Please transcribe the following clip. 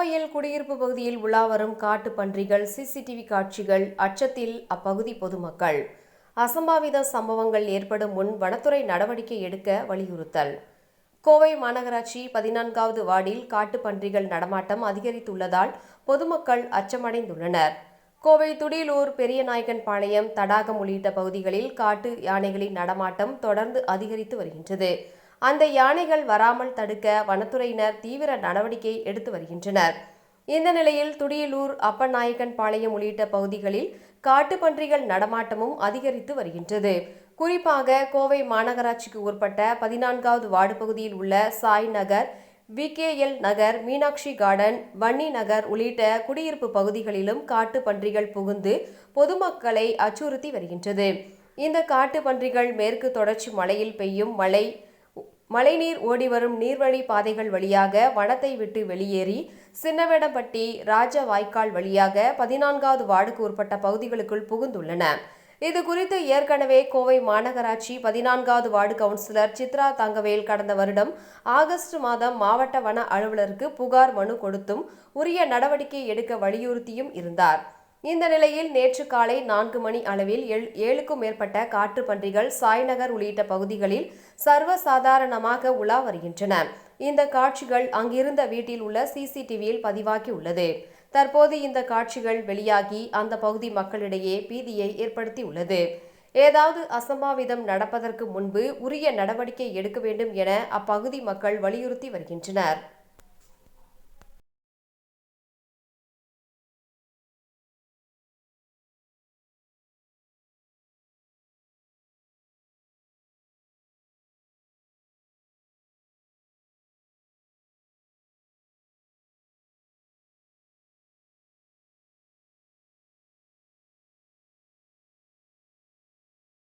கோவையில் குடியிருப்பு பகுதியில் உலா வரும் காட்டு பன்றிகள் சிசிடிவி காட்சிகள் அச்சத்தில் அப்பகுதி பொதுமக்கள். அசம்பாவித சம்பவங்கள் ஏற்படும் முன் வனத்துறை நடவடிக்கை எடுக்க வலியுறுத்தல். கோவை மாநகராட்சி 14வது வார்டில் காட்டு பன்றிகள் நடமாட்டம் அதிகரித்துள்ளதால் பொதுமக்கள் அச்சமடைந்துள்ளனர். கோவை துடியலூர், பெரியநாயக்கன்பாளையம், தடாகம் உள்ளிட்ட பகுதிகளில் காட்டு யானைகளின் நடமாட்டம் தொடர்ந்து அதிகரித்து வருகின்றது. அந்த யானைகள் வராமல் தடுக்க வனத்துறையினர் தீவிர நடவடிக்கை எடுத்து வருகின்றனர். இந்த நிலையில் துடியலூர், அப்பநாயக்கன்பாளையம் உள்ளிட்ட பகுதிகளில் காட்டுப்பன்றிகள் நடமாட்டமும் அதிகரித்து வருகின்றது. குறிப்பாக கோவை மாநகராட்சிக்கு உட்பட்ட 14வது வார்டு பகுதியில் உள்ள சாய் நகர், VKL நகர், மீனாட்சி கார்டன், வன்னி நகர் உள்ளிட்ட குடியிருப்பு பகுதிகளிலும் காட்டு பன்றிகள் புகுந்து பொதுமக்களை அச்சுறுத்தி வருகின்றது. இந்த காட்டு பன்றிகள் மேற்கு தொடர்ச்சி மலையில் பெய்யும் மழைநீர் ஓடிவரும் நீர்வழி பாதைகள் வழியாக வனத்தை விட்டு வெளியேறி சின்னவேடம்பட்டி, ராஜவாய்க்கால் வழியாக 14வது வார்டுக்கு உட்பட்ட பகுதிகளுக்குள் புகுந்துள்ளன. இது குறித்து ஏற்கனவே கோவை மாநகராட்சி 14வது வார்டு கவுன்சிலர் சித்ரா தங்கவேல் கடந்த வருடம் ஆகஸ்ட் மாதம் மாவட்ட வன அலுவலருக்கு புகார் மனு கொடுத்தும் உரிய நடவடிக்கை எடுக்க வலியுறுத்தியும் இருந்தார். இந்த நிலையில் நேற்று காலை 4 மணி அளவில் 7க்கும் மேற்பட்ட காட்டு பன்றிகள் சாய்நகர் உள்ளிட்ட பகுதிகளில் சர்வசாதாரணமாக உலா வருகின்றன. இந்த காட்சிகள் அங்கிருந்த வீட்டில் உள்ள CCTVயில் பதிவாகி உள்ளது. தற்போது இந்த காட்சிகள் வெளியாகி அந்த பகுதி மக்களிடையே பீதியை ஏற்படுத்தியுள்ளது. ஏதாவது அசம்பாவிதம் நடப்பதற்கு முன்பு உரிய நடவடிக்கை எடுக்க வேண்டும் என அப்பகுதி மக்கள் வலியுறுத்தி வருகின்றனர்.